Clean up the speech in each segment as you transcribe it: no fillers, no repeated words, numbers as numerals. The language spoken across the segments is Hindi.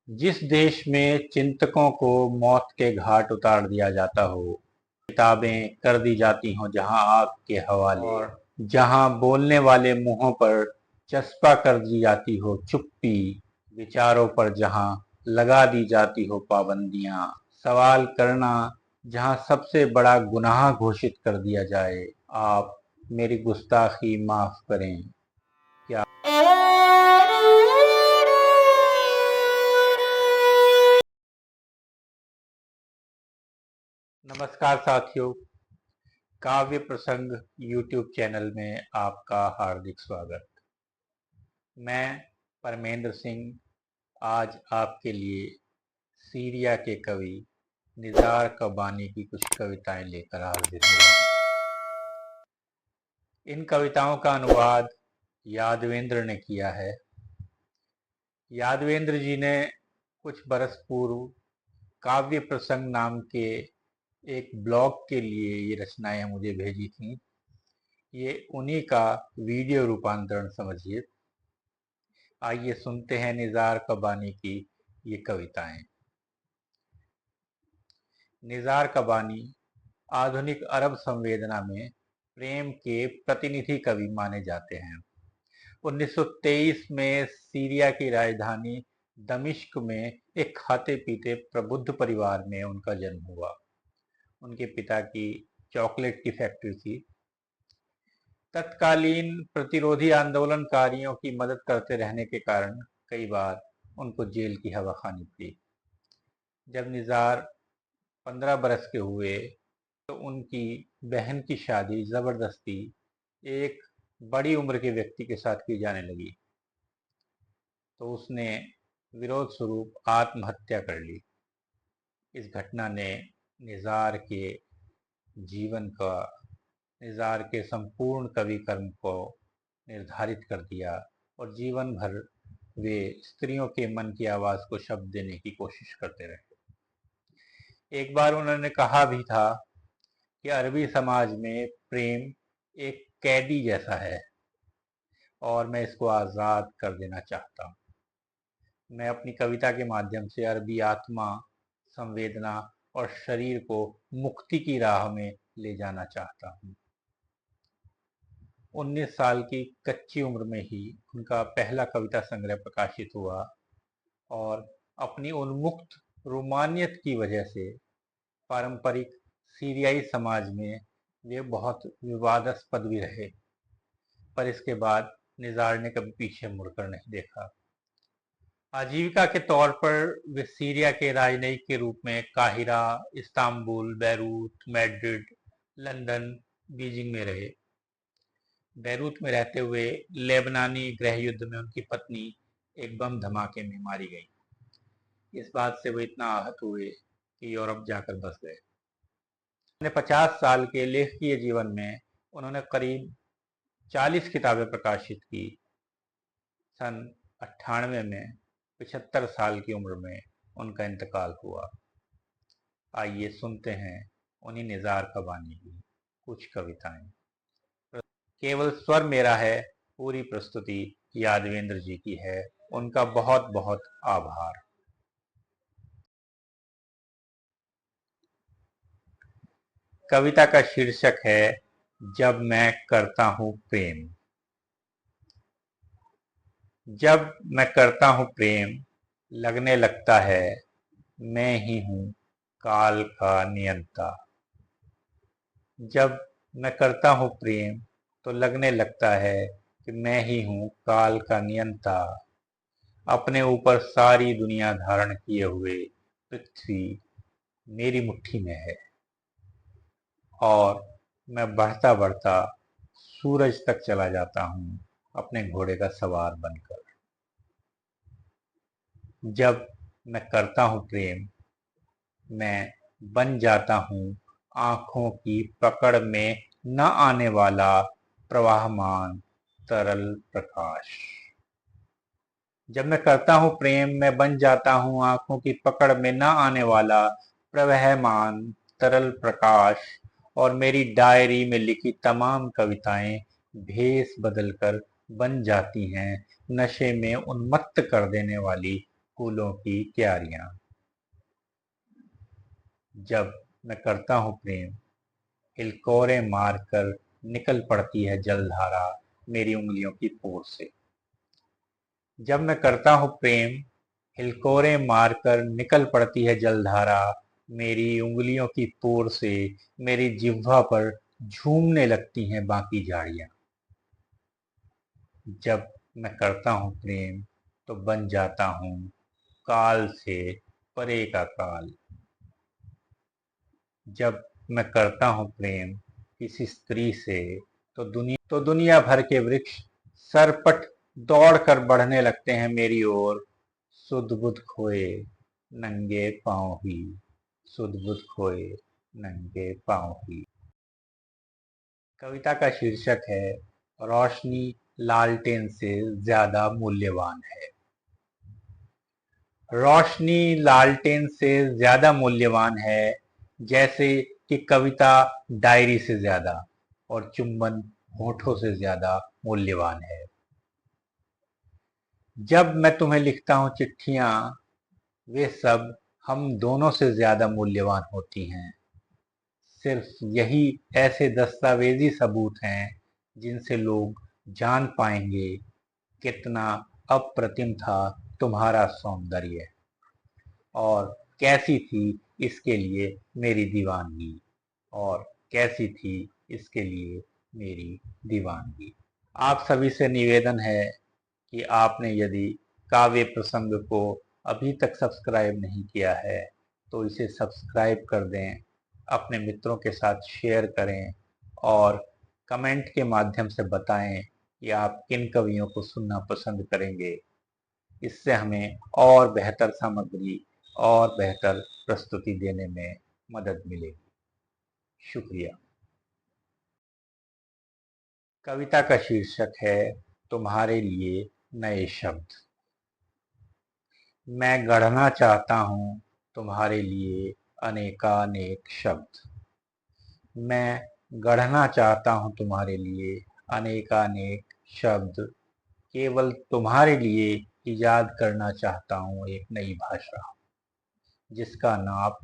जिस देश में चिंतकों को मौत के घाट उतार दिया जाता हो, किताबें कर दी जाती हों जहां आग के हवाले, और जहां बोलने वाले मुंहों पर चस्पा कर दी जाती हो चुप्पी, विचारों पर जहां लगा दी जाती हो पाबंदियां, सवाल करना जहां सबसे बड़ा गुनाह घोषित कर दिया जाए। आप मेरी गुस्ताखी माफ करें। क्या नमस्कार साथियों, काव्य प्रसंग यूट्यूब चैनल में आपका हार्दिक स्वागत। मैं परमेंद्र सिंह आज आपके लिए सीरिया के कवि निज़ार कबानी की कुछ कविताएं लेकर हाजिर हुआ हूं। इन कविताओं का अनुवाद यादवेंद्र ने किया है। यादवेंद्र जी ने कुछ बरस पूर्व काव्य प्रसंग नाम के एक ब्लॉग के लिए ये रचनाएं मुझे भेजी थी। ये उन्हीं का वीडियो रूपांतरण समझिए। आइए सुनते हैं निज़ार कबानी की ये कविताएं। निज़ार कबानी आधुनिक अरब संवेदना में प्रेम के प्रतिनिधि कवि माने जाते हैं। 1923 में सीरिया की राजधानी दमिश्क में एक खाते पीते प्रबुद्ध परिवार में उनका जन्म हुआ। उनके पिता की चॉकलेट की फैक्ट्री थी। तत्कालीन प्रतिरोधी आंदोलनकारियों की मदद करते रहने के कारण कई बार उनको जेल की हवा खानी पड़ी। जब निज़ार 15 बरस के हुए तो उनकी बहन की शादी जबरदस्ती एक बड़ी उम्र के व्यक्ति के साथ की जाने लगी, तो उसने विरोध स्वरूप आत्महत्या कर ली। इस घटना ने निज़ार के जीवन का, निज़ार के संपूर्ण कवि कर्म को निर्धारित कर दिया और जीवन भर वे स्त्रियों के मन की आवाज को शब्द देने की कोशिश करते रहे। एक बार उन्होंने कहा भी था कि अरबी समाज में प्रेम एक कैदी जैसा है और मैं इसको आज़ाद कर देना चाहता हूँ। मैं अपनी कविता के माध्यम से अरबी आत्मा, संवेदना और शरीर को मुक्ति की राह में ले जाना चाहता हूँ। 19 साल की कच्ची उम्र में ही उनका पहला कविता संग्रह प्रकाशित हुआ और अपनी उन्मुक्त रोमानियत की वजह से पारंपरिक सीरियाई समाज में वे बहुत विवादास्पद भी रहे, पर इसके बाद निज़ार ने कभी पीछे मुड़कर नहीं देखा। आजीविका के तौर पर वे सीरिया के राजनयिक के रूप में Cairo, Istanbul, Beirut, Madrid, London, Beijing में रहे। बैरूत में रहते हुए लेबनानी गृह युद्ध में उनकी पत्नी एक बम धमाके में मारी गई। इस बात से वो इतना आहत हुए कि यूरोप जाकर बस गए। अपने 50 साल के लेखकीय जीवन में उन्होंने करीब 40 किताबें प्रकाशित की। सन 98 में 75 साल की उम्र में उनका इंतकाल हुआ। आइए सुनते हैं उन्हीं निज़ार कबानी की कुछ कविताएं। केवल स्वर मेरा है, पूरी प्रस्तुति यादवेंद्र जी की है। उनका बहुत बहुत आभार। कविता का शीर्षक है जब मैं करता हूं प्रेम। जब मैं करता हूं प्रेम, लगने लगता है मैं ही हूं काल का नियंता। जब मैं करता हूं प्रेम तो लगने लगता है कि मैं ही हूं काल का नियंता। अपने ऊपर सारी दुनिया धारण किए हुए पृथ्वी मेरी मुट्ठी में है और मैं बढ़ता बढ़ता सूरज तक चला जाता हूं अपने घोड़े का सवार बनकर। जब मैं करता हूं प्रेम, मैं बन जाता हूं आंखों की पकड़ में न आने वाला प्रवाहमान तरल प्रकाश। जब मैं करता हूं प्रेम, मैं बन जाता हूं आंखों की पकड़ में न आने वाला प्रवहमान तरल प्रकाश और मेरी डायरी में लिखी तमाम कविताएं भेस बदलकर बन जाती हैं नशे में उन्मत्त कर देने वाली फूलों की क्यारियां। जब मैं करता हूँ प्रेम, हिलकोरे मारकर निकल पड़ती है जलधारा मेरी उंगलियों की पोर से। जब मैं करता हूँ प्रेम, हिलकोरे मारकर निकल पड़ती है जलधारा मेरी उंगलियों की पोर से। मेरी जिह्वा पर झूमने लगती हैं बाकी झाड़ियां। जब मैं करता हूँ प्रेम तो बन जाता हूँ काल से परे का काल। जब मैं करता हूँ प्रेम किसी स्त्री से तो दुनिया भर के वृक्ष सरपट दौड़ कर बढ़ने लगते हैं मेरी ओर। सुध बुध खोए नंगे पांव ही, सुध बुध खोए नंगे पांव ही। कविता का शीर्षक है रोशनी लालटेन से ज्यादा मूल्यवान है। रोशनी लालटेन से ज्यादा मूल्यवान है, जैसे कि कविता डायरी से ज्यादा और चुंबन होठों से ज्यादा मूल्यवान है। जब मैं तुम्हें लिखता हूँ चिट्ठियां, वे सब हम दोनों से ज्यादा मूल्यवान होती हैं। सिर्फ यही ऐसे दस्तावेजी सबूत हैं जिनसे लोग जान पाएंगे कितना अप्रतिम था तुम्हारा सौंदर्य और कैसी थी इसके लिए मेरी दीवानगी, और कैसी थी इसके लिए मेरी दीवानगी। आप सभी से निवेदन है कि आपने यदि काव्य प्रसंग को अभी तक सब्सक्राइब नहीं किया है तो इसे सब्सक्राइब कर दें, अपने मित्रों के साथ शेयर करें और कमेंट के माध्यम से बताएं कि आप किन कवियों को सुनना पसंद करेंगे। इससे हमें और बेहतर सामग्री और बेहतर प्रस्तुति देने में मदद मिलेगी। शुक्रिया। कविता का शीर्षक है तुम्हारे लिए नए शब्द। मैं गढ़ना चाहता हूँ तुम्हारे लिए अनेकानेक शब्द। मैं गढ़ना चाहता हूँ तुम्हारे लिए अनेकानेक शब्द। केवल तुम्हारे लिए इजाद करना चाहता हूँ एक नई भाषा, जिसका नाप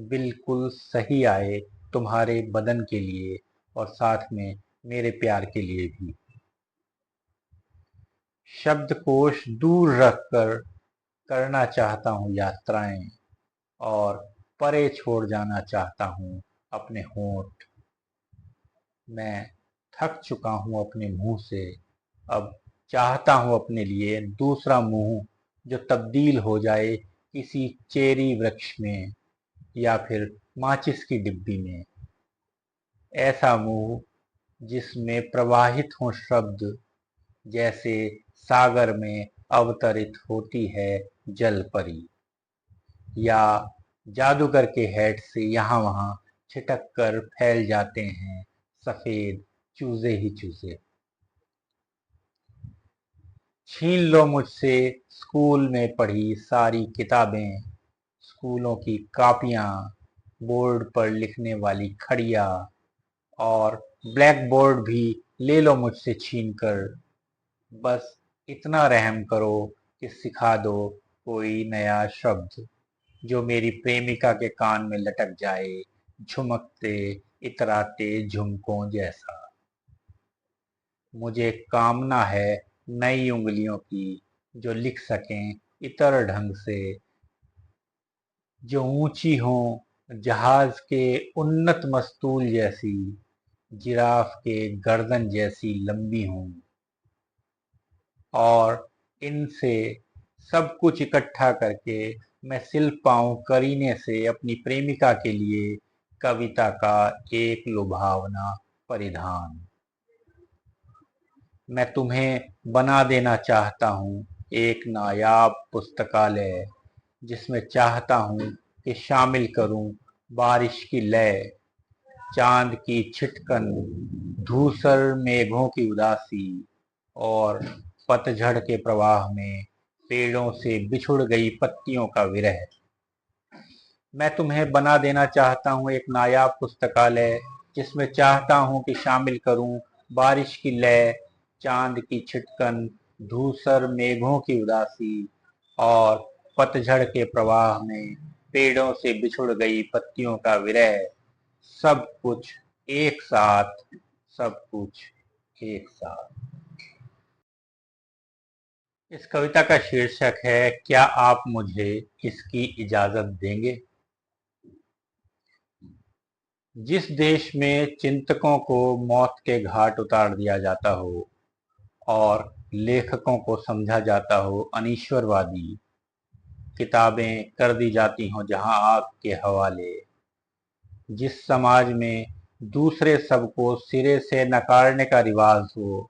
बिल्कुल सही आए तुम्हारे बदन के लिए और साथ में मेरे प्यार के लिए भी। शब्दकोश दूर रखकर करना चाहता हूँ यात्राएं और परे छोड़ जाना चाहता हूँ अपने होंठ। मैं थक चुका हूँ अपने मुंह से, अब चाहता हूँ अपने लिए दूसरा मुंह जो तब्दील हो जाए किसी चेरी वृक्ष में या फिर माचिस की डिब्बी में। ऐसा मुंह जिसमें प्रवाहित हो शब्द, जैसे सागर में अवतरित होती है जल परी, या जादूगर के हैट से यहाँ वहाँ छिटक कर फैल जाते हैं सफेद चूजे ही चूजे। छीन लो मुझसे स्कूल में पढ़ी सारी किताबें, स्कूलों की कापियां, बोर्ड पर लिखने वाली खड़िया, और ब्लैक बोर्ड भी ले लो मुझसे छीन कर। बस इतना रहम करो कि सिखा दो कोई नया शब्द जो मेरी प्रेमिका के कान में लटक जाए झुमकते इतराते झुमकों जैसा। मुझे कामना है नई उंगलियों की जो लिख सकें इतर ढंग से, जो ऊंची हों जहाज के उन्नत मस्तूल जैसी, जिराफ के गर्दन जैसी लंबी हों, और इनसे सब कुछ इकट्ठा करके मैं सिल पाऊं करीने से अपनी प्रेमिका के लिए कविता का एक लुभावना परिधान। मैं तुम्हें बना देना चाहता हूँ एक नायाब पुस्तकालय, जिसमें चाहता हूँ कि शामिल करूँ बारिश की लय, चांद की छिटकन, धूसर मेघों की उदासी, और पतझड़ के प्रवाह में पेड़ों से बिछुड़ गई पत्तियों का विरह। मैं तुम्हें बना देना चाहता हूँ एक नायाब पुस्तकालय, जिसमें चाहता हूँ कि शामिल करूँ बारिश की लय, चांद की छिटकन, धूसर मेघों की उदासी, और पतझड़ के प्रवाह में पेड़ों से बिछुड़ गई पत्तियों का विरह, सब कुछ एक साथ, सब कुछ एक साथ। इस कविता का शीर्षक है, क्या आप मुझे इसकी इजाजत देंगे। जिस देश में चिंतकों को मौत के घाट उतार दिया जाता हो और लेखकों को समझा जाता हो अनीश्वरवादी, किताबें कर दी जाती हों जहां आग के हवाले, जिस समाज में दूसरे सबको सिरे से नकारने का रिवाज हो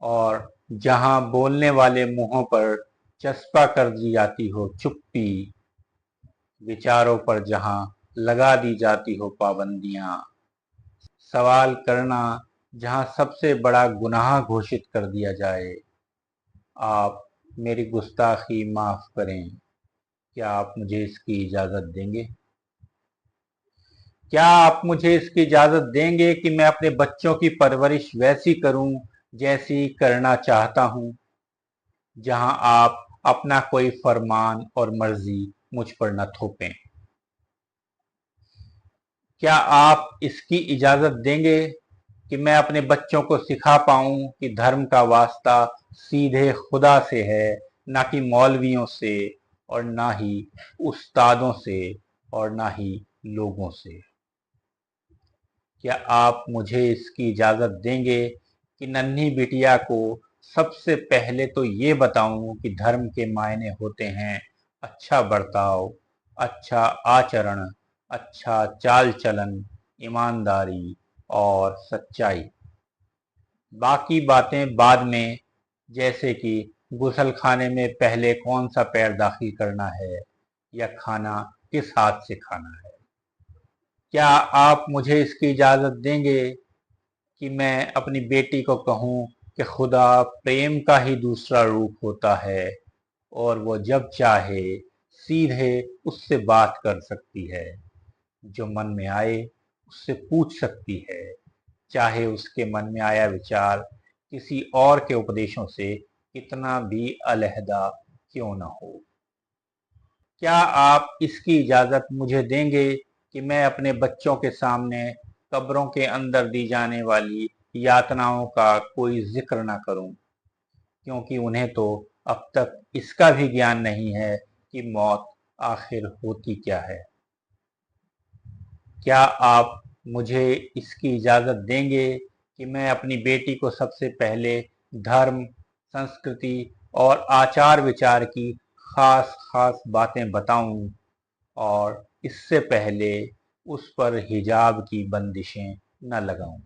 और जहां बोलने वाले मुंहों पर चस्पा कर दी जाती हो चुप्पी, विचारों पर जहां लगा दी जाती हो पाबंदियां, सवाल करना जहां सबसे बड़ा गुनाह घोषित कर दिया जाए, आप मेरी गुस्ताखी माफ करें, क्या आप मुझे इसकी इजाजत देंगे। क्या आप मुझे इसकी इजाजत देंगे कि मैं अपने बच्चों की परवरिश वैसी करूं जैसी करना चाहता हूं, जहां आप अपना कोई फरमान और मर्जी मुझ पर न थोपें। क्या आप इसकी इजाजत देंगे कि मैं अपने बच्चों को सिखा पाऊं कि धर्म का वास्ता सीधे खुदा से है, ना कि मौलवियों से और ना ही उस्तादों से और ना ही लोगों से। क्या आप मुझे इसकी इजाजत देंगे कि नन्ही बिटिया को सबसे पहले तो ये बताऊं कि धर्म के मायने होते हैं अच्छा बर्ताव, अच्छा आचरण, अच्छा चाल चलन, ईमानदारी और सच्चाई। बाकी बातें बाद में, जैसे कि गुसल खाने में पहले कौन सा पैर दाखिल करना है या खाना किस हाथ से खाना है। क्या आप मुझे इसकी इजाजत देंगे कि मैं अपनी बेटी को कहूं कि खुदा प्रेम का ही दूसरा रूप होता है और वो जब चाहे सीधे उससे बात कर सकती है, जो मन में आए उससे पूछ सकती है, चाहे उसके मन में आया विचार किसी और के उपदेशों से कितना भी अलहदा क्यों न हो। क्या आप इसकी इजाजत मुझे देंगे कि मैं अपने बच्चों के सामने कब्रों के अंदर दी जाने वाली यातनाओं का कोई जिक्र न करूं, क्योंकि उन्हें तो अब तक इसका भी ज्ञान नहीं है कि मौत आखिर होती क्या है। क्या आप मुझे इसकी इजाजत देंगे कि मैं अपनी बेटी को सबसे पहले धर्म, संस्कृति और आचार विचार की खास खास बातें बताऊं और इससे पहले उस पर हिजाब की बंदिशें न लगाऊं।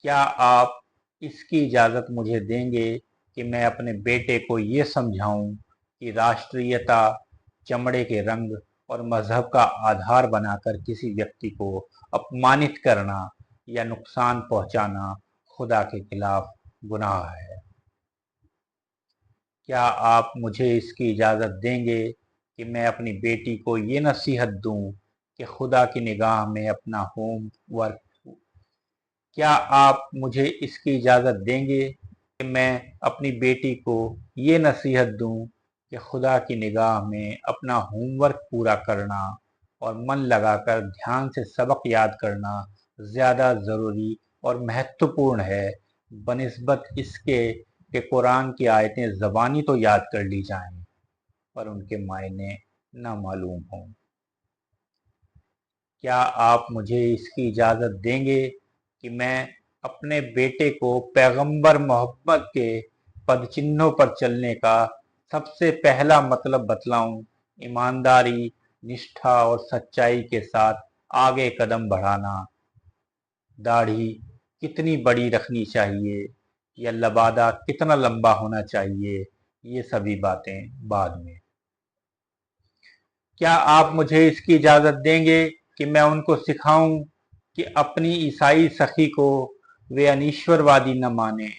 क्या आप इसकी इजाज़त मुझे देंगे कि मैं अपने बेटे को ये समझाऊं कि राष्ट्रीयता चमड़े के रंग और मजहब का आधार बनाकर किसी व्यक्ति को अपमानित करना या नुकसान पहुंचाना खुदा के खिलाफ गुनाह है। क्या आप मुझे इसकी इजाज़त देंगे कि मैं अपनी बेटी को ये नसीहत दूं कि खुदा की निगाह में अपना होमवर्क। क्या आप मुझे इसकी इजाज़त देंगे कि मैं अपनी बेटी को ये नसीहत दूं कि खुदा की निगाह में अपना होमवर्क पूरा करना और मन लगाकर ध्यान से सबक याद करना ज़्यादा ज़रूरी और महत्वपूर्ण है बनिस्बत इसके कि कुरान की आयतें ज़बानी तो याद कर ली जाएं पर उनके मायने न मालूम हों। क्या आप मुझे इसकी इजाज़त देंगे कि मैं अपने बेटे को पैगंबर मोहम्मद के पदचिन्हों पर चलने का सबसे पहला मतलब बतलाऊं, ईमानदारी, निष्ठा और सच्चाई के साथ आगे कदम बढ़ाना, दाढ़ी कितनी बड़ी रखनी चाहिए या लबादा कितना लंबा होना चाहिए, ये सभी बातें बाद में। क्या आप मुझे इसकी इजाज़त देंगे कि मैं उनको सिखाऊं कि अपनी ईसाई सखी को वे अनीश्वरवादी न माने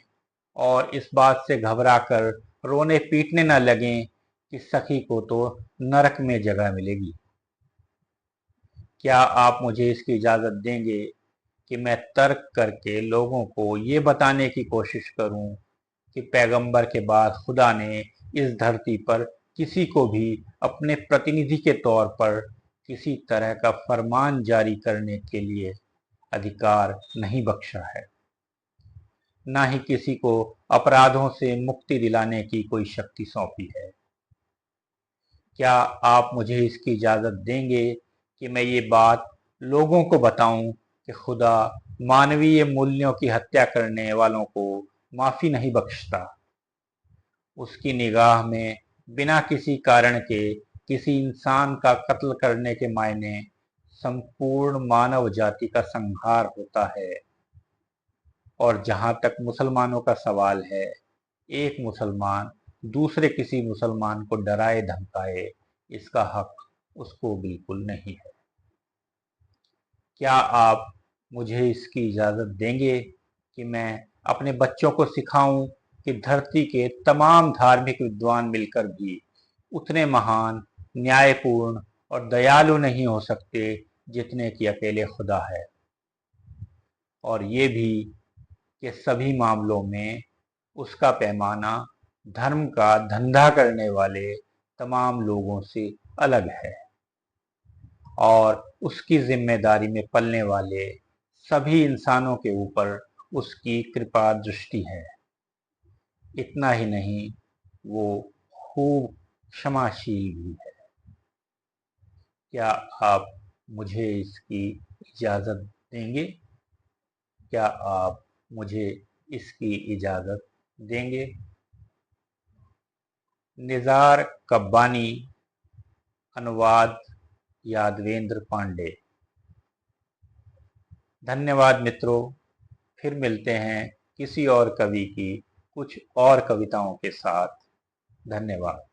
और इस बात से घबराकर रोने पीटने न लगें कि सखी को तो नरक में जगह मिलेगी। क्या आप मुझे इसकी इजाज़त देंगे कि मैं तर्क करके लोगों को ये बताने की कोशिश करूं कि पैगंबर के बाद खुदा ने इस धरती पर किसी को भी अपने प्रतिनिधि के तौर पर किसी तरह का फरमान जारी करने के लिए अधिकार नहीं बख्शा है, ना ही किसी को अपराधों से मुक्ति दिलाने की कोई शक्ति सौंपी है। क्या आप मुझे इसकी इजाज़त देंगे कि मैं ये बात लोगों को बताऊं कि खुदा मानवीय मूल्यों की हत्या करने वालों को माफ़ी नहीं बख्शता। उसकी निगाह में बिना किसी कारण के किसी इंसान का कत्ल करने के मायने संपूर्ण मानव जाति का संहार होता है। और जहां तक मुसलमानों का सवाल है, एक मुसलमान दूसरे किसी मुसलमान को डराए धमकाए, इसका हक उसको बिल्कुल नहीं है। क्या आप मुझे इसकी इजाज़त देंगे कि मैं अपने बच्चों को सिखाऊं कि धरती के तमाम धार्मिक विद्वान मिलकर भी उतने महान, न्यायपूर्ण और दयालु नहीं हो सकते जितने कि अकेले खुदा है, और ये भी कि सभी मामलों में उसका पैमाना धर्म का धंधा करने वाले तमाम लोगों से अलग है, और उसकी जिम्मेदारी में पलने वाले सभी इंसानों के ऊपर उसकी कृपा दृष्टि है। इतना ही नहीं, वो खूब क्षमाशील भी है। क्या आप मुझे इसकी इजाज़त देंगे? क्या आप मुझे इसकी इजाज़त देंगे? निज़ार कब्बानी, अनुवाद यादवेंद्र पांडे। धन्यवाद मित्रों, फिर मिलते हैं किसी और कवि की कुछ और कविताओं के साथ। धन्यवाद।